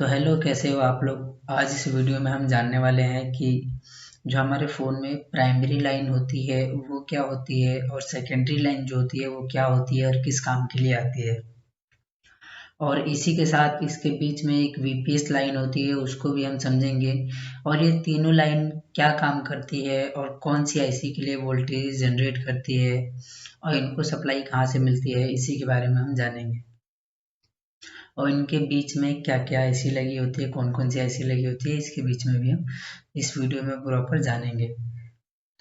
तो हेलो, कैसे हो आप लोग। आज इस वीडियो में हम जानने वाले हैं कि जो हमारे फ़ोन में प्राइमरी लाइन होती है वो क्या होती है और सेकेंडरी लाइन जो होती है वो क्या होती है और किस काम के लिए आती है। और इसी के साथ इसके बीच में एक वीपीएस लाइन होती है, उसको भी हम समझेंगे। और ये तीनों लाइन क्या काम करती है और कौन सी आईसी के लिए वोल्टेज जनरेट करती है और इनको सप्लाई कहाँ से मिलती है, इसी के बारे में हम जानेंगे। और इनके बीच में क्या-क्या आईसी लगी होती है, कौन-कौन सी आईसी लगी होती है, इसके बीच में भी हम इस वीडियो में प्रॉपर जानेंगे।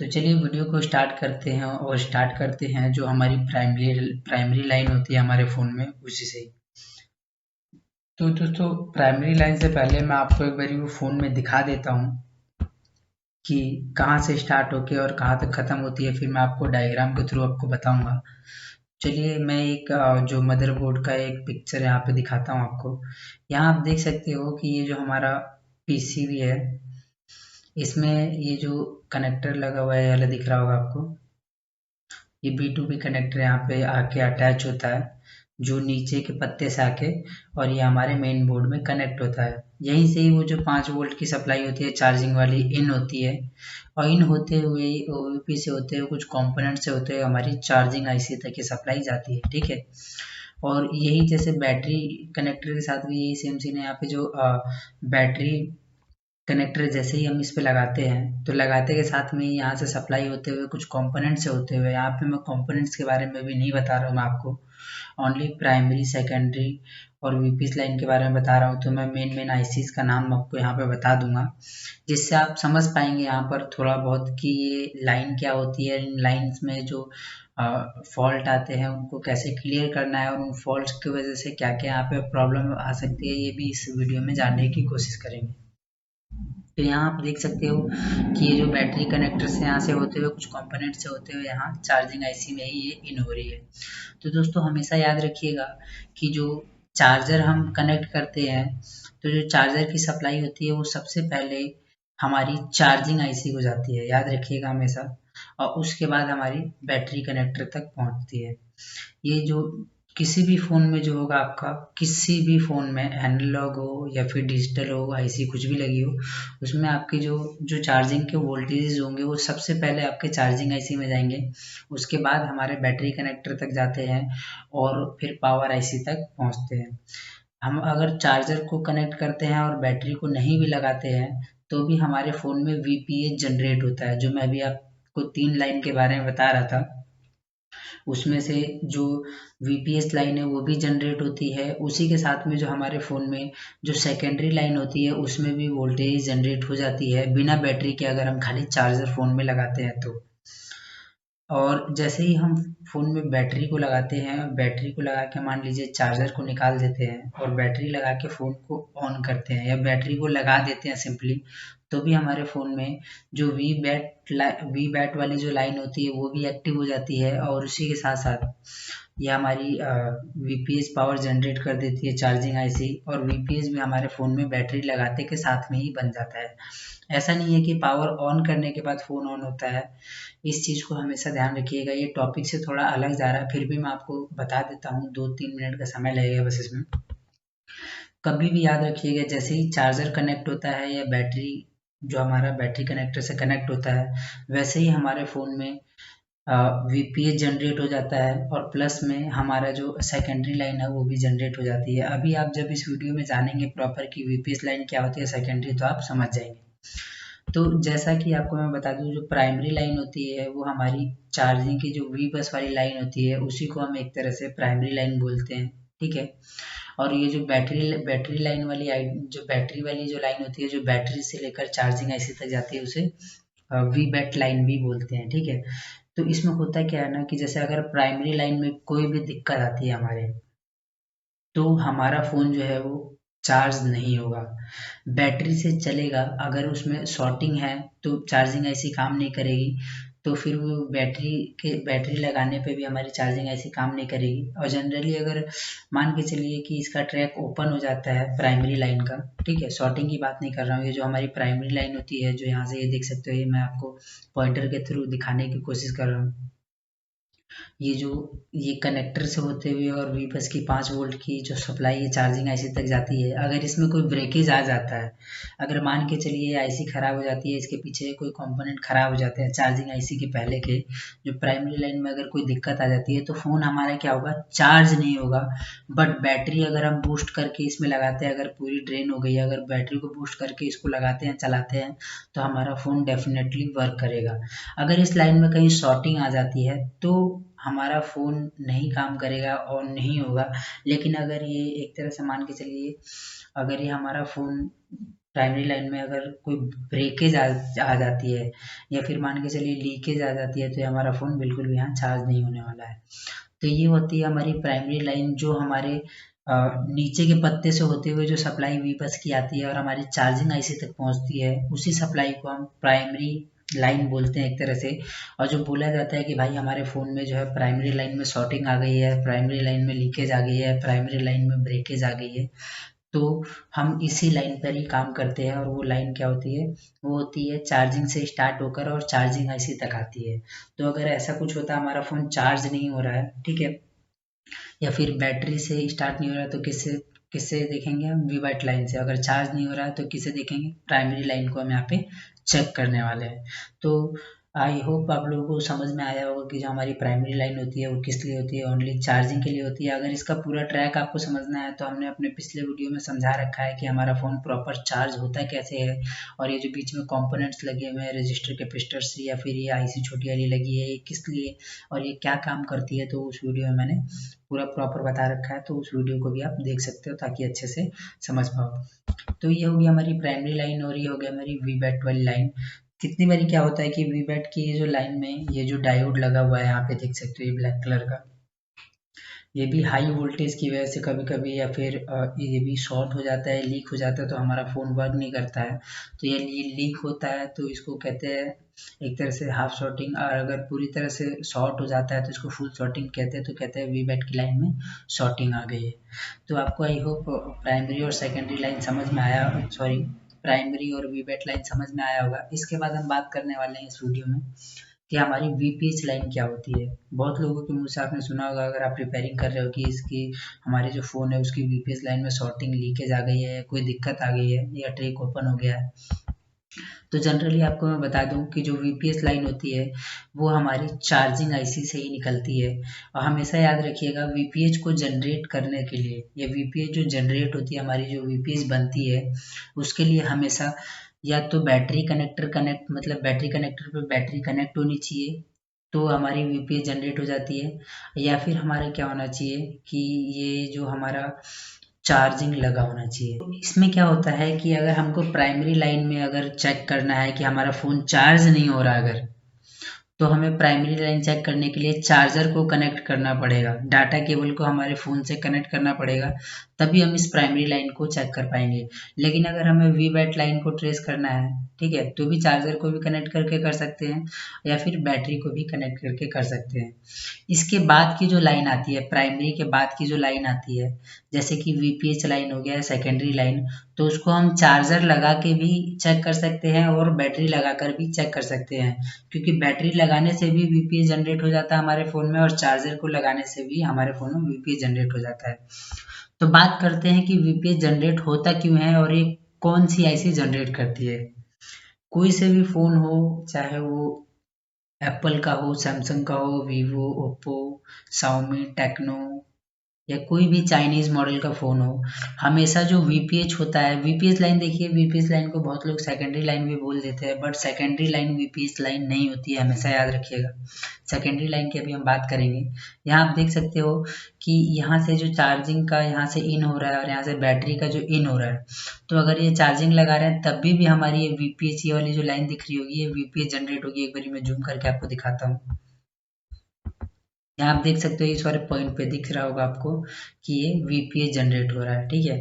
तो चलिए वीडियो को स्टार्ट करते हैं और स्टार्ट करते हैं जो हमारी प्राइमरी प्राइमरी लाइन होती है हमारे फ़ोन में, उसी से। तो दोस्तों, प्राइमरी लाइन से पहले मैं आपको एक बारी वो फ़ोन में दिखा देता हूँ कि कहाँ से स्टार्ट होके और कहाँ तक ख़त्म होती है, फिर मैं आपको डायग्राम के थ्रू आपको बताऊँगा। चलिए मैं एक जो मदरबोर्ड का एक पिक्चर यहाँ पे दिखाता हूँ आपको। यहाँ आप देख सकते हो कि ये जो हमारा पीसीबी है, इसमें ये जो कनेक्टर लगा हुआ है, ये वाला दिख रहा होगा आपको। ये B2B कनेक्टर यहाँ पे आके अटैच होता है, जो नीचे के पत्ते से आके, और ये हमारे मेन बोर्ड में कनेक्ट होता है। यहीं से ही वो जो 5 वोल्ट की सप्लाई होती है चार्जिंग वाली, इन होती है। और इन होते हुए ओयूपी से होते हुए कुछ कंपोनेंट से होते हुए हमारी चार्जिंग आईसी तक ये सप्लाई जाती है, ठीक है। और यही जैसे बैटरी कनेक्टर के साथ भी यही सेम सीन है। यहाँ पे जो बैटरी कनेक्टर जैसे ही हम इस पे लगाते हैं, तो लगाते के साथ में यहाँ से सप्लाई होते हुए कुछ कंपोनेंट से होते हुए, यहाँ पे मैं कंपोनेंट्स के बारे में भी नहीं बता रहा हूँ मैं आपको, ओनली प्राइमरी सेकेंडरी और वीपीएस लाइन के बारे में बता रहा हूँ। तो मैं मेन मेन आईसीज का नाम आपको यहाँ पे बता दूंगा, जिससे आप समझ पाएंगे यहाँ पर थोड़ा बहुत कि ये लाइन क्या होती है, इन लाइन्स में जो फॉल्ट आते हैं उनको कैसे क्लियर करना है और उन फॉल्ट्स की वजह से क्या क्या यहाँ पे प्रॉब्लम आ सकती है, ये भी इस वीडियो में जानने की कोशिश करेंगे। तो यहाँ आप देख सकते हो कि ये जो बैटरी कनेक्टर से यहाँ से होते हुए कुछ कंपोनेंट से होते हुए यहाँ चार्जिंग आईसी में ही ये इन हो रही है। तो दोस्तों हमेशा याद रखिएगा कि जो चार्जर हम कनेक्ट करते हैं, तो जो चार्जर की सप्लाई होती है वो सबसे पहले हमारी चार्जिंग आईसी को जाती है, याद रखिएगा हमेशा। और उसके बाद हमारी बैटरी कनेक्टर तक पहुँचती है। ये जो किसी भी फ़ोन में जो होगा आपका, किसी भी फ़ोन में एनालॉग हो या फिर डिजिटल हो, आईसी कुछ भी लगी हो, उसमें आपके जो जो चार्जिंग के वोल्टेजेस होंगे वो सबसे पहले आपके चार्जिंग आईसी में जाएंगे। उसके बाद हमारे बैटरी कनेक्टर तक जाते हैं और फिर पावर आईसी तक पहुंचते हैं। हम अगर चार्जर को कनेक्ट करते हैं और बैटरी को नहीं भी लगाते हैं, तो भी हमारे फ़ोन में वीपीएस जनरेट होता है, जो मैं अभी आपको 3 लाइन के बारे में बता रहा था। उसमें से जो वीपीएस लाइन है वो भी जनरेट होती है। उसी के साथ में जो हमारे फ़ोन में जो सेकेंडरी लाइन होती है उसमें भी वोल्टेज जनरेट हो जाती है, बिना बैटरी के, अगर हम खाली चार्जर फ़ोन में लगाते हैं तो। और जैसे ही हम फ़ोन में बैटरी को लगाते हैं, बैटरी को लगा के मान लीजिए चार्जर को निकाल देते हैं और बैटरी लगा के फ़ोन को ऑन करते हैं या बैटरी को लगा देते हैं सिंपली, तो भी हमारे फ़ोन में जो वी बैट वाली जो लाइन होती है वो भी एक्टिव हो जाती है। और उसी के साथ साथ ये हमारी वीपीएस पावर जनरेट कर देती है चार्जिंग आईसी, और वीपीएस भी हमारे फ़ोन में बैटरी लगाते के साथ में ही बन जाता है। ऐसा नहीं है कि पावर ऑन करने के बाद फ़ोन ऑन होता है। इस चीज़ को हमेशा ध्यान रखिएगा। ये टॉपिक से थोड़ा अलग जा रहा है, फिर भी मैं आपको बता देता हूँ, 2-3 मिनट का समय लगेगा बस इसमें। कभी भी याद रखिएगा, जैसे ही चार्जर कनेक्ट होता है या बैटरी जो हमारा बैटरी कनेक्टर से कनेक्ट होता है, वैसे ही हमारे फ़ोन में वीपीएस जनरेट हो जाता है और प्लस में हमारा जो सेकेंडरी लाइन है वो भी जनरेट हो जाती है। अभी आप जब इस वीडियो में जानेंगे प्रॉपर कि वीपीएस लाइन क्या होती है, सेकेंडरी, तो आप समझ जाएंगे। तो जैसा कि आपको मैं बता दूं, जो प्राइमरी लाइन होती है वो हमारी चार्जिंग की जो वी बस वाली लाइन होती है उसी को हम एक तरह से प्राइमरी लाइन बोलते हैं, ठीक है। और ये जो बैटरी बैटरी लाइन वाली जो बैटरी वाली जो लाइन होती है, जो बैटरी से लेकर चार्जिंग आईसी तक जाती है, उसे वी बैट लाइन भी बोलते हैं, ठीक है। तो इसमें होता क्या है ना कि जैसे अगर प्राइमरी लाइन में कोई भी दिक्कत आती है हमारे, तो हमारा फ़ोन जो है वो चार्ज नहीं होगा, बैटरी से चलेगा। अगर उसमें शॉर्टिंग है तो चार्जिंग ऐसी काम नहीं करेगी, तो फिर वो बैटरी लगाने पे भी हमारी चार्जिंग ऐसी काम नहीं करेगी। और जनरली अगर मान के चलिए कि इसका ट्रैक ओपन हो जाता है प्राइमरी लाइन का, ठीक है, शॉर्टिंग की बात नहीं कर रहा हूँ, ये जो हमारी प्राइमरी लाइन होती है, जो यहाँ से ये देख सकते हो, ये मैं आपको पॉइंटर के थ्रू दिखाने की कोशिश कर रहा हूँ। ये कनेक्टर से होते हुए और वी बस की 5 वोल्ट की जो सप्लाई है चार्जिंग आईसी तक जाती है। अगर इसमें कोई ब्रेकेज आ जाता है, अगर मान के चलिए आईसी ख़राब हो जाती है, इसके पीछे कोई कंपोनेंट ख़राब हो जाते हैं चार्जिंग आईसी के पहले के, जो प्राइमरी लाइन में अगर कोई दिक्कत आ जाती है तो फ़ोन हमारा क्या होगा, चार्ज नहीं होगा। बट बैटरी अगर हम बूस्ट करके इसमें लगाते हैं, अगर पूरी ड्रेन हो गई है, अगर बैटरी को बूस्ट करके इसको लगाते हैं, चलाते हैं, तो हमारा फ़ोन डेफिनेटली वर्क करेगा। अगर इस लाइन में कहीं शॉर्टिंग आ जाती है तो हमारा फ़ोन नहीं काम करेगा, ऑन नहीं होगा। लेकिन अगर ये एक तरह से मान के चलिए, अगर ये हमारा फ़ोन प्राइमरी लाइन में अगर कोई ब्रेकेज आ जाती है, या फिर मान के चलिए लीकेज आ जाती है, तो ये हमारा फ़ोन बिल्कुल भी यहाँ चार्ज नहीं होने वाला है। तो ये होती है हमारी प्राइमरी लाइन, जो हमारे नीचे के पत्ते से होते हुए जो सप्लाई वी बस की आती है और हमारी चार्जिंग आईसी तक पहुँचती है, उसी सप्लाई को हम प्राइमरी लाइन बोलते हैं एक तरह से। और जो बोला जाता है कि भाई हमारे फ़ोन में जो है प्राइमरी लाइन में शॉर्टिंग आ गई है, प्राइमरी लाइन में लीकेज आ गई है, प्राइमरी लाइन में ब्रेकेज आ गई है, तो हम इसी लाइन पर ही काम करते हैं। और वो लाइन क्या होती है, वो होती है चार्जिंग से स्टार्ट होकर और चार्जिंग आईसी तक आती है। तो अगर ऐसा कुछ होता है, हमारा फ़ोन चार्ज नहीं हो रहा है, ठीक है, या फिर बैटरी से स्टार्ट नहीं हो रहा है, तो किससे किससे देखेंगे हम, वी वाइट लाइन से। अगर चार्ज नहीं हो रहा है तो किसे देखेंगे, प्राइमरी लाइन को हम यहाँ पे चेक करने वाले हैं। तो आई होप आप लोगों को समझ में आया होगा कि जो हमारी प्राइमरी लाइन होती है वो किस लिए होती है, ओनली चार्जिंग के लिए होती है। अगर इसका पूरा ट्रैक आपको समझना है तो हमने अपने पिछले वीडियो में समझा रखा है कि हमारा फ़ोन प्रॉपर चार्ज होता कैसे है, और ये जो बीच में कंपोनेंट्स लगे हुए हैं, रजिस्टर कैपेसिटर्स या फिर ये आईसी छोटी वाली लगी है, ये किस लिए और ये क्या काम करती है, तो उस वीडियो में मैंने पूरा प्रॉपर बता रखा है। तो उस वीडियो को भी आप देख सकते हो ताकि अच्छे से समझ पाओ। तो ये होगी हमारी प्राइमरी लाइन और ये हो गया हमारी वी बैट वाली लाइन। कितनी बारी क्या होता है कि वी बैट की ये जो लाइन में ये जो डायोड लगा हुआ है, यहाँ पे देख सकते हो ये ब्लैक कलर का, ये भी हाई वोल्टेज की वजह से कभी कभी या फिर ये भी शॉर्ट हो जाता है, लीक हो जाता है, तो हमारा फ़ोन वर्क नहीं करता है। तो ये लीक होता है तो इसको कहते हैं एक तरह से हाफ शॉर्टिंग, और अगर पूरी तरह से शॉर्ट हो जाता है तो इसको फुल शॉर्टिंग कहते हैं। तो कहते हैं वी बैट की लाइन में शॉर्टिंग आ गई है। तो आपको आई होप प्राइमरी और सेकेंडरी लाइन समझ में आया, सॉरी, प्राइमरी और वी बैट लाइन समझ में आया होगा। इसके बाद हम बात करने वाले हैं इस वीडियो में कि हमारी वीपीएच लाइन क्या होती है। बहुत लोगों के मुंह से आपने सुना होगा, अगर आप रिपेयरिंग कर रहे हो, कि इसकी हमारे जो फ़ोन है उसकी वीपीएच लाइन में शॉर्टिंग लीकेज आ गई है, कोई दिक्कत आ गई है, या ट्रैक ओपन हो गया है। तो जनरली आपको मैं बता दूं कि जो वीपीएस लाइन होती है वो हमारी चार्जिंग आईसी से ही निकलती है। और हमेशा याद रखिएगा, वीपीएच को जनरेट करने के लिए, या वीपीएच जो जनरेट होती है, हमारी जो वीपीएच बनती है, उसके लिए हमेशा या तो बैटरी कनेक्टर कनेक्ट, मतलब बैटरी कनेक्टर पे बैटरी कनेक्ट होनी चाहिए, तो हमारी वीपीएच जनरेट हो जाती है। या फिर हमारा क्या होना चाहिए कि ये जो हमारा चार्जिंग लगा होना चाहिए। तो इसमें क्या होता है कि अगर हमको प्राइमरी लाइन में अगर चेक करना है कि हमारा फ़ोन चार्ज नहीं हो रहा अगर, तो हमें प्राइमरी लाइन चेक करने के लिए चार्जर को कनेक्ट करना पड़ेगा, डाटा केबल को हमारे फ़ोन से कनेक्ट करना पड़ेगा, तभी हम इस प्राइमरी लाइन को चेक कर पाएंगे। लेकिन अगर हमें वी बैट लाइन को ट्रेस करना है, ठीक है, तो भी चार्जर को भी कनेक्ट करके कर सकते हैं, या फिर बैटरी को भी कनेक्ट करके कर सकते हैं। इसके बाद की जो लाइन आती है, प्राइमरी के बाद की जो लाइन आती है, जैसे कि वीपीएच लाइन हो गया, सेकेंडरी लाइन, तो उसको हम चार्जर लगा के भी चेक कर सकते हैं और बैटरी लगाकर भी चेक कर सकते हैं। क्योंकि बैटरी लगाने से भी वीपीएच जनरेट हो जाता है हमारे फ़ोन में, और चार्जर को लगाने से भी हमारे फ़ोन में वीपीएच जनरेट हो जाता है। तो बात करते हैं कि वीपीएच जनरेट होता क्यों है और ये कौन सी आईसी जनरेट करती है। कोई से भी फ़ोन हो, चाहे वो एप्पल का हो, सैमसंग का हो, वीवो, ओप्पो, शाओमी, टेक्नो, या कोई भी चाइनीज़ मॉडल का फ़ोन हो, हमेशा जो वीपीएच होता है, वीपीएच लाइन देखिए, वीपीएच लाइन को बहुत लोग सेकेंडरी लाइन भी बोल देते हैं, but secondary line VPH line नहीं होती है, हमेशा याद रखिएगा। सेकेंडरी लाइन की अभी हम बात करेंगे। यहाँ आप देख सकते हो कि यहाँ से जो चार्जिंग का यहाँ से इन हो रहा है और यहाँ से बैटरी का जो इन हो रहा है, तो अगर ये चार्जिंग लगा रहे हैं तब भी हमारी ये वीपीएच ये वाली जो लाइन दिख रही होगी, ये वीपीएच जनरेट होगी। एक बारी मैं जूम करके आपको दिखाता हूँ। यहाँ आप देख सकते हो, इस वाले पॉइंट पे दिख रहा होगा आपको कि ये वीपीएच जनरेट हो रहा है, ठीक है।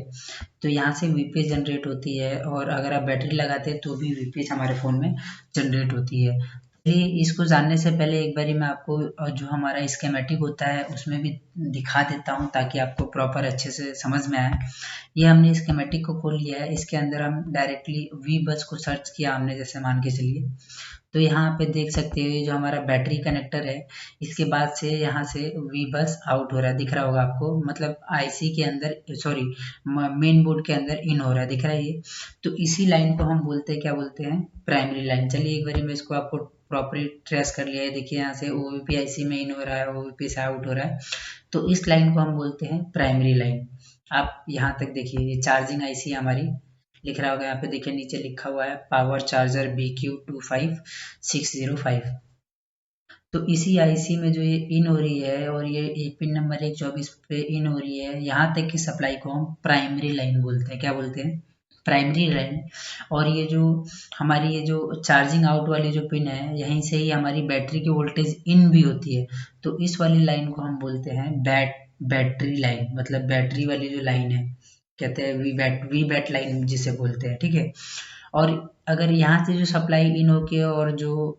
तो यहाँ से वीपीएच जनरेट होती है, और अगर आप बैटरी लगाते हैं तो भी वीपीएच हमारे फ़ोन में जनरेट होती है। चलिए, इसको जानने से पहले एक बारी मैं आपको जो हमारा स्कीमेटिक होता है उसमें भी दिखा देता हूँ, ताकि आपको प्रॉपर अच्छे से समझ में आए। ये हमने स्कीमेटिक को खोल लिया है, इसके अंदर हम डायरेक्टली वी बस को सर्च किया हमने, जैसे मान के चलिए, तो यहाँ पे देख सकते हो जो हमारा बैटरी कनेक्टर है, इसके बाद से यहाँ से वी बस आउट हो रहा है, दिख रहा होगा आपको, मतलब आईसी के अंदर, सॉरी मेन बोर्ड के अंदर इन हो रहा है, दिख रहा है ये। तो इसी लाइन को हम बोलते हैं, क्या बोलते हैं, प्राइमरी लाइन। चलिए एक बार मैं इसको आपको प्रॉपरली ट्रेस कर लिया है, देखिए यहाँ से ओवीपी आईसी में इन हो रहा है, ओवीपी से आउट हो रहा है, तो इस लाइन को हम बोलते हैं प्राइमरी लाइन। आप यहाँ तक देखिए, ये चार्जिंग आईसी हमारी, लिख रहा होगा यहाँ पे, देखिए नीचे लिखा हुआ है पावर चार्जर BQ25605। तो इसी आईसी में जो ये इन हो रही है, और ये पिन नंबर 124 पे इन हो रही है, यहाँ तक की सप्लाई को हम प्राइमरी लाइन बोलते हैं। क्या बोलते हैं? Primary line. और ये जो हमारी ये जो चार्जिंग आउट वाली जो पिन है, यहीं से ही हमारी बैटरी की वोल्टेज इन भी होती है, तो इस वाली लाइन को हम बोलते हैं बैटरी लाइन, मतलब बैटरी वाली जो लाइन है, कहते हैं वी बैट लाइन जिसे बोलते हैं, ठीक है। और अगर यहाँ से जो सप्लाई इन होके और जो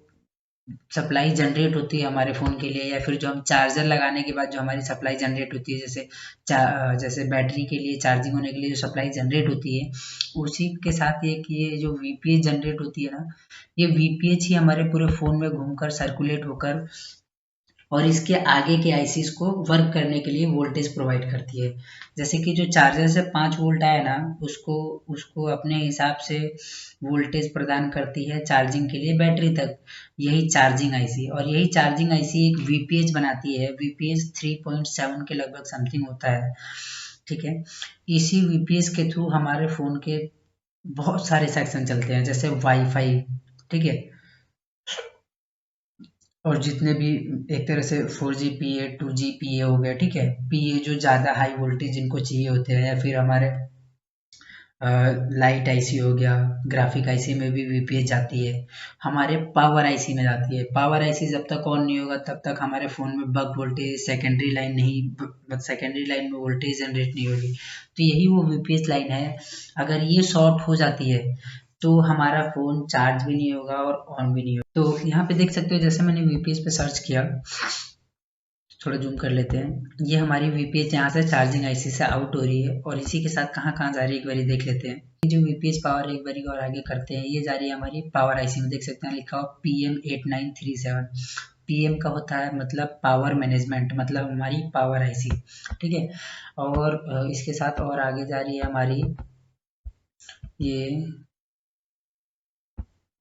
सप्लाई जनरेट होती है हमारे फ़ोन के लिए, या फिर जो हम चार्जर लगाने के बाद जो हमारी सप्लाई जनरेट होती है, जैसे बैटरी के लिए चार्जिंग होने के लिए जो सप्लाई जनरेट होती है, उसी के साथ ये जो वीपीएच जनरेट होती है ना, ये वीपीएच ही हमारे पूरे फ़ोन में घूमकर सर्कुलेट होकर और इसके आगे के आईसीज को वर्क करने के लिए वोल्टेज प्रोवाइड करती है। जैसे कि जो चार्जर से 5 वोल्ट आया ना, उसको उसको अपने हिसाब से वोल्टेज प्रदान करती है चार्जिंग के लिए बैटरी तक, यही चार्जिंग आईसी। और यही चार्जिंग आईसी एक वीपीएच बनाती है, वीपीएच 3.7 के लगभग समथिंग होता है, ठीक है। इसी वीपीएच के थ्रू हमारे फ़ोन के बहुत सारे सेक्शन चलते हैं, जैसे वाईफाई, ठीक है, और जितने भी एक तरह से 4G PA 2G PA हो गया, ठीक है, PA जो ज़्यादा हाई वोल्टेज जिनको चाहिए होते हैं, या फिर हमारे लाइट आईसी हो गया, ग्राफिक आईसी में भी वीपीएच जाती है, हमारे पावर आईसी में जाती है। पावर आईसी जब तक ऑन नहीं होगा तब तक हमारे फ़ोन में बक वोल्टेज सेकेंडरी लाइन नहीं, सेकेंडरी लाइन में वोल्टेज जनरेट नहीं होगी, तो यही वो वीपीएच लाइन है। अगर ये शॉर्ट हो जाती है तो हमारा फ़ोन चार्ज भी नहीं होगा और ऑन भी नहीं होगा। तो यहाँ पे देख सकते हो, जैसे मैंने वीपीएच पे सर्च किया, थोड़ा जूम कर लेते हैं, ये हमारी वीपीएच यहाँ से चार्जिंग आईसी से आउट हो रही है, और इसी के साथ कहाँ कहाँ जा रही है एक बारी देख लेते हैं। ये जो वीपीएच पावर एक बारी और आगे करते हैं, ये जा रही है हमारी पावर आईसी में, देख सकते हैं लिखा हुआ PM8937। पीएम का होता है मतलब पावर मैनेजमेंट, मतलब हमारी पावर आईसी, ठीक है। और इसके साथ और आगे जा रही है हमारी ये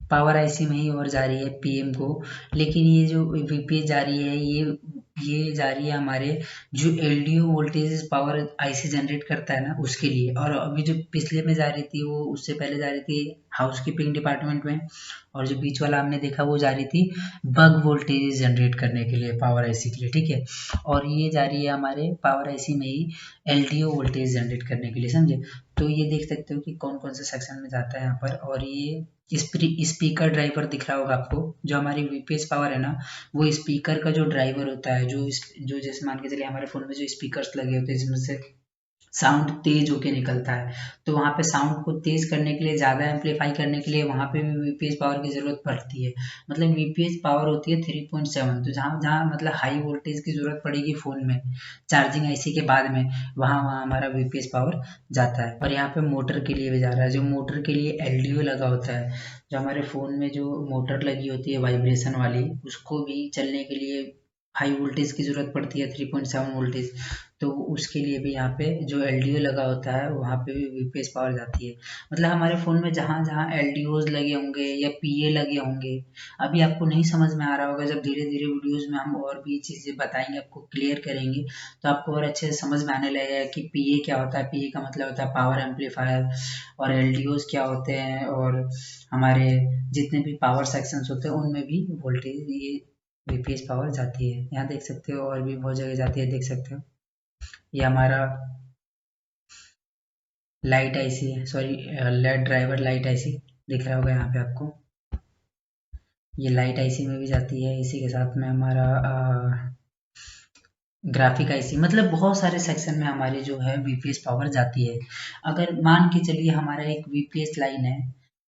पावर आईसी में ही और जा रही है पीएम को, लेकिन ये जो वीपीएच जा रही है, ये जा रही है हमारे जो LDO voltage power IC generate करता है ना, उसके लिए। और अभी जो पिछले में जा रही थी, वो उससे पहले जा रही थी हाउसकीपिंग डिपार्टमेंट में, और जो बीच वाला हमने देखा वो जा रही थी बग वोल्टेज जनरेट करने के लिए, पावर आईसी के लिए, ठीक है। और ये जा रही है हमारे पावर आईसी में ही एलडीओ वोल्टेज जनरेट करने के लिए, समझे। तो ये देख सकते हो कि कौन कौन से सेक्शन में जाता है यहाँ पर। और ये स्पीकर ड्राइवर दिख रहा होगा आपको, जो हमारी वीपीएच पावर है ना, वो स्पीकर का जो ड्राइवर होता है, जो जैसे मान के चलिए हमारे फ़ोन में जो स्पीकर्स लगे होते हैं जिसमें से साउंड तेज होके निकलता है, तो वहाँ पे साउंड को तेज करने के लिए, ज़्यादा एम्पलीफाई करने के लिए वहाँ पे भी वीपीएच पावर की ज़रूरत पड़ती है। मतलब वीपीएच पावर होती है 3.7, तो जहाँ जहाँ मतलब हाई वोल्टेज की ज़रूरत पड़ेगी फ़ोन में चार्जिंग आईसी के बाद में, वहाँ वहाँ हमारा वीपीएच पावर जाता है। और यहाँ पे मोटर के लिए भी जा रहा है, जो मोटर के लिए एलडीओ लगा होता है, जो हमारे फ़ोन में जो मोटर लगी होती है वाइब्रेशन वाली, उसको भी चलने के लिए हाई वोल्टेज की ज़रूरत पड़ती है, 3.7 वोल्टेज, तो उसके लिए भी यहाँ पे जो एलडीओ लगा होता है वहाँ पे भी वीपीएच पावर जाती है। मतलब हमारे फ़ोन में जहाँ जहाँ एलडीओज लगे होंगे या पीए लगे होंगे, अभी आपको नहीं समझ में आ रहा होगा, जब धीरे धीरे वीडियोज़ में हम और भी चीज़ें बताएंगे, आपको क्लियर करेंगे, तो आपको और अच्छे से समझ में आने लगेगा कि पीए क्या होता है। पीए का मतलब होता है पावर एम्पलीफायर, और एलडीओज क्या होते हैं, और हमारे जितने भी पावर सेक्शंस होते हैं उनमें भी वोल्टेज ये वीपीएच पावर जाती है। यहाँ देख सकते हो और भी बहुत जगह जाती है, देख सकते हो। ये हमारा लाइट आईसी है, sorry LED driver light IC दिख रहा होगा यहाँ पे आपको, ये लाइट आईसी में भी जाती है। इसी के साथ में हमारा ग्राफिक आईसी, मतलब बहुत सारे सेक्शन में हमारी जो है वीपीएच पावर जाती है। अगर मान के चलिए हमारा एक वीपीएच लाइन है,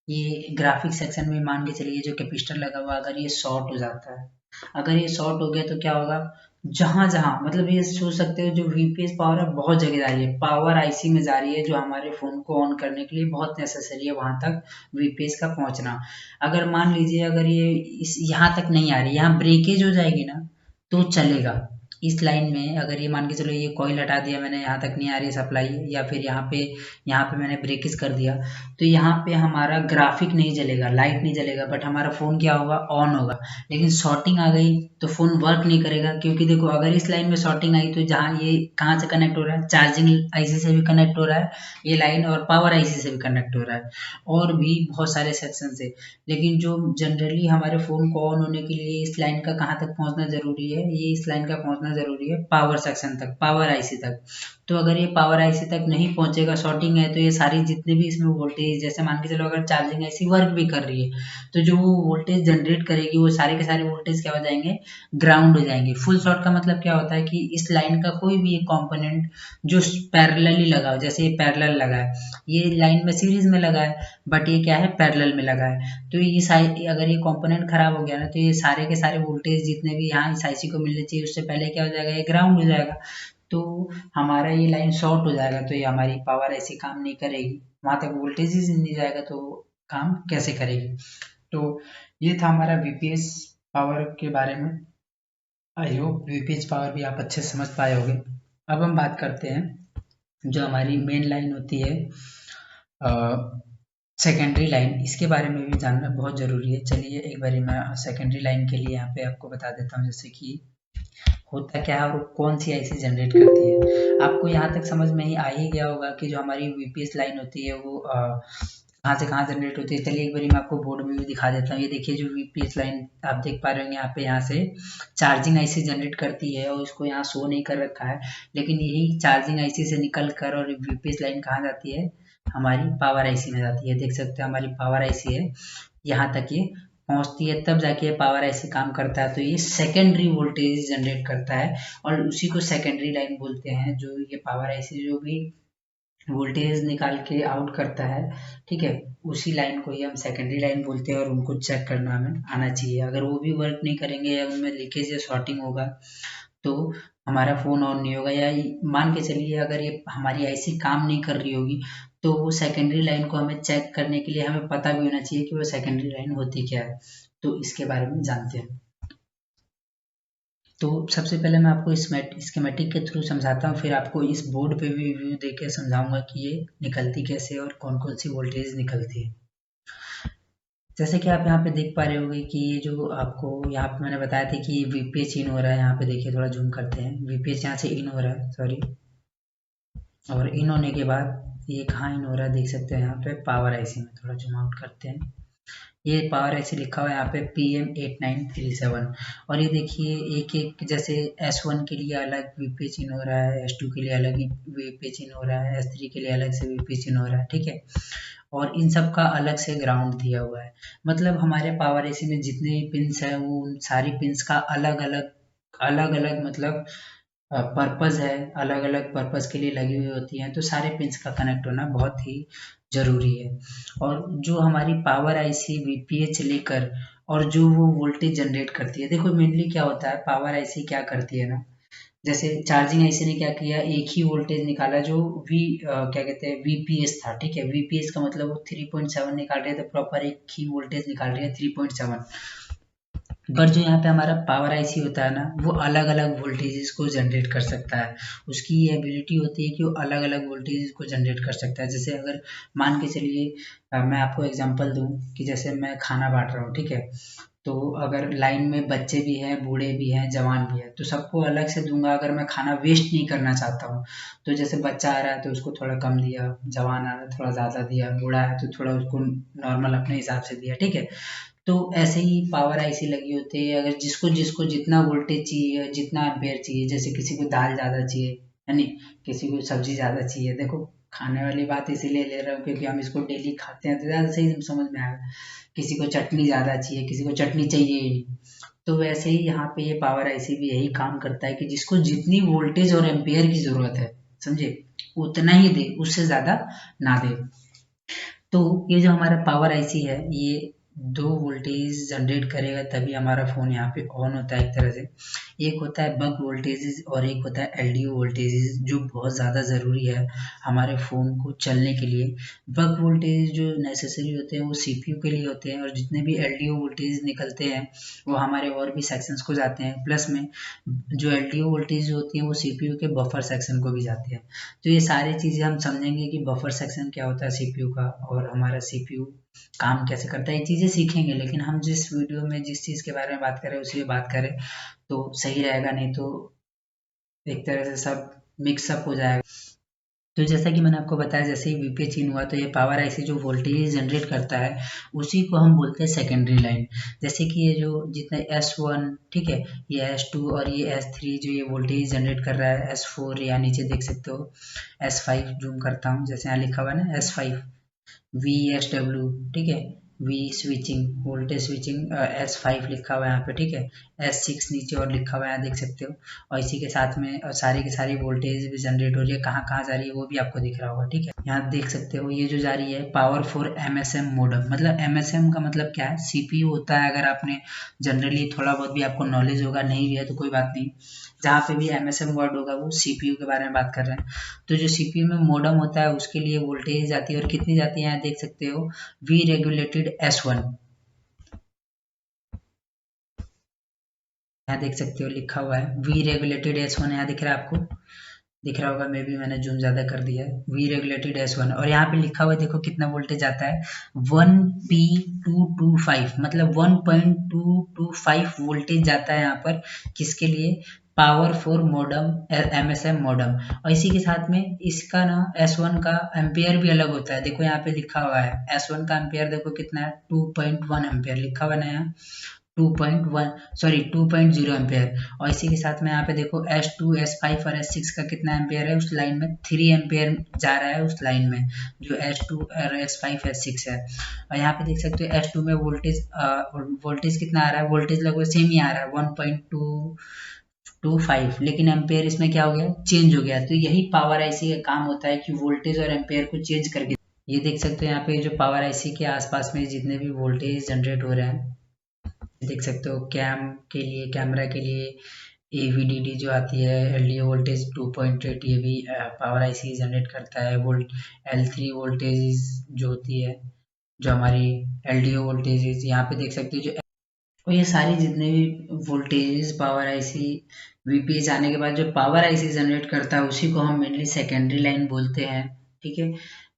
ये ग्राफिक सेक्शन में मान के चलिए जो कैपेसिटर लगा हुआ, अगर ये शॉर्ट हो जाता है, अगर ये शॉर्ट हो गया तो क्या होगा, जहाँ जहाँ मतलब ये सोच सकते हो जो वीपीएस पावर है बहुत जगह जा रही है, पावर आईसी में जा रही है जो हमारे फोन को ऑन करने के लिए बहुत नेसेसरी है वहां तक वीपीएस का पहुंचना। अगर मान लीजिए अगर ये इस यहाँ तक नहीं आ रही, यहाँ ब्रेकेज हो जाएगी ना तो चलेगा। इस लाइन में अगर ये मान के चलो ये कॉइल हटा दिया मैंने, यहाँ तक नहीं आ रही सप्लाई, या फिर यहाँ पे मैंने ब्रेकेज कर दिया, तो यहाँ पे हमारा ग्राफिक नहीं जलेगा, लाइट नहीं जलेगा, बट हमारा फोन क्या होगा, ऑन होगा। लेकिन शॉर्टिंग आ गई तो फ़ोन वर्क नहीं करेगा, क्योंकि देखो अगर इस लाइन में शॉर्टिंग आई तो जहाँ ये कहाँ से कनेक्ट हो रहा है, चार्जिंग आईसी से भी कनेक्ट हो रहा है ये लाइन, और पावर आईसी से भी कनेक्ट हो रहा है, और भी बहुत सारे सेक्शन से। लेकिन जो जनरली हमारे फ़ोन को ऑन होने के लिए इस लाइन का कहाँ तक पहुँचना ज़रूरी है, ये इस लाइन का पहुँचना ज़रूरी है पावर सेक्शन तक, पावर आईसी तक। तो अगर ये पावर आईसी तक नहीं पहुँचेगा, शॉर्टिंग है, तो ये सारी जितने भी इसमें वोल्टेज, जैसे मान के चलो अगर चार्जिंग आईसी वर्क भी कर रही है तो जो वो वोल्टेज जनरेट करेगी वो सारे के सारे वोल्टेज क्या हो जाएंगे, ग्राउंड हो जाएंगे। फुल शॉर्ट का मतलब क्या होता है कि इस लाइन का कोई भी एक कंपोनेंट जो पैरेलली लगा हो, जैसे ये पैरेलल लगा है, ये लाइन में सीरीज में लगा है, बट ये क्या है, पैरेलल में लगा है, तो ये अगर ये कंपोनेंट खराब हो गया ना तो ये सारे के सारे वोल्टेज जितने भी यहाँ इस आईसी को मिलने चाहिए उससे पहले क्या हो जाएगा, ये ग्राउंड हो जाएगा। तो हमारा ये लाइन शॉर्ट हो जाएगा, तो ये हमारी पावर ऐसी काम नहीं करेगी, वहां तक वोल्टेज ही नहीं जाएगा तो काम कैसे करेगी। तो ये था हमारा वीपीएस पावर के बारे में। आई होप वीपीएस पावर भी आप अच्छे से समझ पाए होंगे। अब हम बात करते हैं जो हमारी मेन लाइन होती है, सेकेंडरी लाइन, इसके बारे में भी जानना बहुत ज़रूरी है। चलिए एक बार मैं सेकेंडरी लाइन के लिए यहाँ पे आपको बता देता हूँ, जैसे कि होता क्या है और कौन सी आईसी जनरेट करती है। आपको यहाँ तक समझ में ही आ ही गया होगा कि जो हमारी वीपीएस लाइन होती है वो कहाँ से कहाँ जनरेट होती है। चलिए एक बार मैं आपको बोर्ड में भी दिखा देता हूँ। ये देखिए जो वीपीएस लाइन आप देख पा रहे होंगे यहाँ पे, यहाँ से चार्जिंग आईसी जनरेट करती है और इसको यहाँ शो नहीं कर रखा है, लेकिन यही चार्जिंग आईसी से निकल कर और वीपीएस लाइन कहाँ जाती है, हमारी पावर आईसी में जाती है। देख सकते हैं हमारी पावर आईसी है, यहाँ तक ये पहुंचती है, तब जाके पावर आईसी काम करता है। तो ये सेकेंडरी वोल्टेज जनरेट करता है और उसी को सेकेंडरी लाइन बोलते हैं। जो ये पावर आईसी जो भी वोल्टेज निकाल के आउट करता है, ठीक है, उसी लाइन को ही हम सेकेंडरी लाइन बोलते हैं और उनको चेक करना हमें आना चाहिए। अगर वो भी वर्क नहीं करेंगे या उनमें लीकेज या शॉर्टिंग होगा तो हमारा फ़ोन ऑन नहीं होगा। या मान के चलिए अगर ये हमारी आईसी काम नहीं कर रही होगी तो वो सेकेंडरी लाइन को हमें चेक करने के लिए हमें पता भी होना चाहिए कि वो सेकेंडरी लाइन होती क्या है। तो इसके बारे में जानते हैं। तो सबसे पहले मैं आपको स्कीमेटिक के थ्रू समझाता हूँ, फिर आपको इस बोर्ड पे भी व्यू देके समझाऊंगा कि ये निकलती कैसे और कौन कौन सी वोल्टेज निकलती है। जैसे कि आप यहाँ पे देख पा रहे होंगे कि ये जो आपको यहाँ पे मैंने बताया था कि ये वीपीएच इन हो रहा है, यहाँ पे देखिए थोड़ा जूम करते हैं, वीपीएच यहाँ से इन हो रहा है, सॉरी, और इन होने के बाद ये कहाँ इन हो रहा है देख सकते हैं यहाँ पे पावर आईसी में, थोड़ा जूम आउट करते हैं। ये पावर ऐसे लिखा हुआ है यहाँ पे PM8937, और ये देखिए एक एक जैसे S1 के लिए अलग वीपीएच इन हो रहा है, S2 के लिए अलग वीपीएच इन हो रहा है, S3 के लिए अलग से वीपीएच इन हो रहा है, ठीक है, और इन सब का अलग से ग्राउंड दिया हुआ है। मतलब हमारे पावर एसी में जितने भी पिंस है वो उन सारी पिंस का अलग अलग मतलब पर्पस है, अलग अलग पर्पस के लिए लगी हुई होती हैं, तो सारे पिंस का कनेक्ट होना बहुत ही ज़रूरी है। और जो हमारी पावर आईसी वीपीएच लेकर और जो वो वोल्टेज जनरेट करती है, देखो मेनली क्या होता है, पावर आईसी क्या करती है ना, जैसे चार्जिंग आईसी ने क्या किया, एक ही वोल्टेज निकाला जो क्या कहते हैं वीपीएस था, ठीक है, वीपीएस का मतलब वो 3.7 निकाल रहे थे, प्रॉपर एक ही वोल्टेज निकाल रही है 3.7। पर जो यहाँ पे हमारा पावर आईसी होता है ना वो अलग अलग वोल्टेजेस को जनरेट कर सकता है। उसकी ये एबिलिटी होती है कि वो अलग अलग वोल्टेजेस को जनरेट कर सकता है। जैसे अगर मान के चलिए मैं आपको एग्जांपल दूं कि जैसे मैं खाना बांट रहा हूँ, ठीक है, तो अगर लाइन में बच्चे भी हैं, बूढ़े भी हैं, जवान भी हैं, तो सबको अलग से दूंगा। अगर मैं खाना वेस्ट नहीं करना चाहता हूँ तो जैसे बच्चा आ रहा है तो उसको थोड़ा कम दिया, जवान आ रहा है थोड़ा ज़्यादा दिया, बूढ़ा है तो थोड़ा उसको नॉर्मल अपने हिसाब से दिया, ठीक है। तो ऐसे ही पावर आईसी लगी होती है, अगर जिसको जिसको जितना वोल्टेज चाहिए, जितना एम्पेयर चाहिए, जैसे किसी को दाल ज़्यादा चाहिए, है नहीं, किसी को सब्जी ज़्यादा चाहिए, देखो खाने वाली बात इसीलिए ले रहा हूँ क्योंकि हम इसको डेली खाते हैं तो ज़्यादा सही समझ में आएगा। किसी को चटनी ज़्यादा चाहिए, किसी को चटनी चाहिए ही नहीं। तो वैसे ही यहाँ पे ये पावर आईसी भी यही काम करता है कि जिसको जितनी वोल्टेज और एम्पेयर की ज़रूरत है, समझे, उतना ही दे, उससे ज़्यादा ना दे। तो ये जो हमारा पावर आईसी है ये दो वोल्टेज जनरेट करेगा तभी हमारा फ़ोन यहाँ पे ऑन होता है एक तरह से। एक होता है बक वोल्टेजेस और एक होता है एलडीओ वोल्टेजेस, जो बहुत ज़्यादा ज़रूरी है हमारे फ़ोन को चलने के लिए। बक वोल्टेज जो नेसेसरी होते हैं वो सीपीयू के लिए होते हैं, और जितने भी एलडीओ वोल्टेज निकलते हैं वो हमारे और भी सेक्शंस को जाते हैं। प्लस में जो एलडीओ वोल्टेज होती हैं वो सीपीयू के बफर सेक्शन को भी जाती है। तो ये सारी चीज़ें हम समझेंगे कि बफर सेक्शन क्या होता है सीपीयू का, और हमारा सीपीयू काम कैसे करता है, ये चीज़ें सीखेंगे। लेकिन हम जिस वीडियो में जिस चीज़ के बारे में बात करें उसी पे बात करें तो सही रहेगा, नहीं तो एक तरह से सब मिक्सअप हो जाएगा। तो जैसा कि मैंने आपको बताया, जैसे ही वीपीएच इन हुआ तो ये पावर आईसी जो वोल्टेज जनरेट करता है उसी को हम बोलते हैं सेकेंडरी लाइन। जैसे कि ये जो जितने S1, ठीक है, ये S2 और ये S3 जो ये वोल्टेज जनरेट कर रहा है, S4 या नीचे देख सकते हो S5, जूम करता हूँ, जैसे यहाँ लिखा हुआ है ना S5 VSW, ठीक है, we switching voltage switching S5 लिखा हुआ है यहाँ पे, ठीक है, S6 नीचे और लिखा हुआ है, देख सकते हो। और इसी के साथ में सारी की सारी वोल्टेज भी जनरेट हो रही है, कहाँ कहाँ जा रही है वो भी आपको दिख रहा होगा, ठीक है। यहाँ देख सकते हो ये जो जा रही है पावर फॉर MSM मोडम, मतलब MSM का मतलब क्या है, सीपीयू होता है। अगर आपने जनरली थोड़ा बहुत भी आपको नॉलेज होगा, नहीं भी है तो कोई बात नहीं, जहाँ पे भी MSM वर्ड होगा वो सीपीयू के बारे में बात कर रहे हैं। तो जो सीपीयू में मोडम होता है उसके लिए वोल्टेज जाती है, और कितनी जाती है यहाँ देख सकते हो, वी रेगुलेटेड S1, यहाँ देख सकते हो लिखा हुआ है वी रेगुलेटेड S1, यहाँ दिख रहा है आपको, दिख रहा होगा, मे बी मैंने जूम ज़्यादा कर दिया है, वी रेगुलेटेड S1। और यहाँ पे लिखा हुआ है देखो कितना वोल्टेज आता है, 1P225, मतलब 1.225 वोल्टेज जाता है यहाँ पर, किसके लिए, power for modem, MSM modem. और इसी के साथ में इसका ना S1 का एम्पेयर भी अलग होता है, देखो यहाँ पे लिखा हुआ है S1 का एम्पेयर देखो कितना है, 2.1 एम्पेयर लिखा हुआ है ना यहाँ, 2.1 सॉरी 2.0 एम्पेयर। और इसी के साथ में यहाँ पे देखो S2, S5 और S6 का कितना एम्पेयर है, उस लाइन में 3 एम्पेयर जा रहा है उस लाइन में, जो S2 और S5 S6 है। और यहाँ पे देख सकते हो S2 में वोल्टेज कितना आ रहा है, वोल्टेज लगभग सेम ही आ रहा है 1.225, लेकिन एम्पेयर इसमें क्या हो गया, चेंज हो गया। तो यही पावर आईसी का काम होता है कि वोल्टेज और एम्पेयर को चेंज करके, ये देख सकते हो यहाँ पे जो पावर आईसी के आसपास में जितने भी वोल्टेज जनरेट हो रहे हैं, देख सकते हो कैमरा के लिए AVDD जो आती है, एलडीओ वोल्टेज 2.8, ये भी पावर आईसी जनरेट करता है। L3 वोल्टेज जो होती है, जो हमारी एलडीओ वोल्टेज यहाँ पे देख सकते हो जो, और ये सारी जितने भी वोल्टेज पावर आईसी वीपीएच आने के बाद जो पावर आईसी जनरेट करता है उसी को हम मेनली सेकेंडरी लाइन बोलते हैं, ठीक है।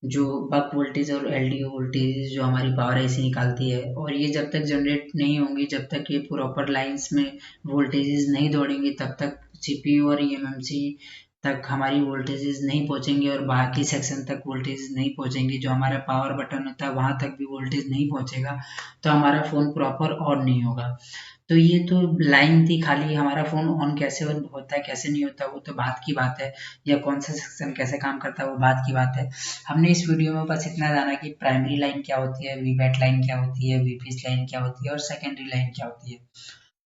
जो बक वोल्टेज और एलडीओ वोल्टेज जो हमारी पावर आईसी निकालती है, और ये जब तक जनरेट नहीं होंगी, जब तक ये प्रॉपर लाइंस में वोल्टेजेस नहीं दौड़ेंगी, तब तक सीपीयू और ईएमएमसी तक हमारी वोल्टेजेस नहीं पहुंचेंगी, और बाकी सेक्शन तक वोल्टेज नहीं पहुंचेंगी। जो हमारा पावर बटन होता है वहां तक भी वोल्टेज नहीं पहुंचेगा तो हमारा फ़ोन प्रॉपर ऑन नहीं होगा। तो ये तो लाइन थी खाली, हमारा फ़ोन ऑन कैसे होता है कैसे नहीं होता वो तो बात की बात है, या कौन सा सेक्शन कैसे काम करता है वो बात की बात है। हमने इस वीडियो में बस इतना जाना कि प्राइमरी लाइन क्या होती है, वीवैट लाइन क्या होती है, वीपीएस लाइन क्या होती है, और सेकेंडरी लाइन क्या होती है।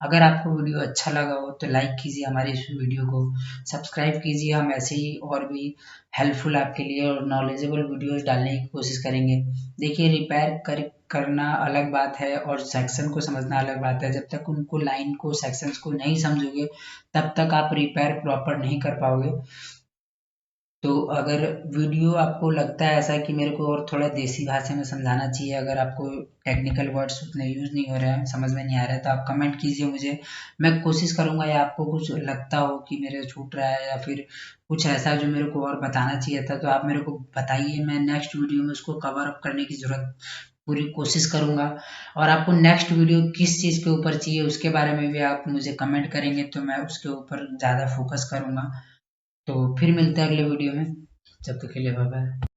अगर आपको वीडियो अच्छा लगा हो तो लाइक कीजिए हमारे इस वीडियो को, सब्सक्राइब कीजिए, हम ऐसे ही और भी हेल्पफुल आपके लिए और नॉलेजेबल वीडियोस डालने की कोशिश करेंगे। देखिए, करना अलग बात है और सेक्शन को समझना अलग बात है। जब तक उनको लाइन को सेक्शंस को नहीं समझोगे तब तक आप रिपेयर प्रॉपर नहीं कर पाओगे। तो अगर वीडियो आपको लगता है ऐसा कि मेरे को और थोड़ा देसी भाषा में समझाना चाहिए, अगर आपको टेक्निकल वर्ड्स उतने यूज़ नहीं हो रहे हैं, समझ में नहीं आ रहा है, तो आप कमेंट कीजिए मुझे, मैं कोशिश करूँगा। या आपको कुछ लगता हो कि मेरे छूट रहा है या फिर कुछ ऐसा जो मेरे को और बताना चाहिए था, तो आप मेरे को बताइए, मैं नेक्स्ट वीडियो में उसको कवर अप करने की ज़रूरत पूरी कोशिश करूँगा। और आपको नेक्स्ट वीडियो किस चीज़ के ऊपर चाहिए उसके बारे में भी आप मुझे कमेंट करेंगे तो मैं उसके ऊपर ज़्यादा फोकस करूँगा। तो फिर मिलते हैं अगले वीडियो में, जब तक के लिए बाय बाय।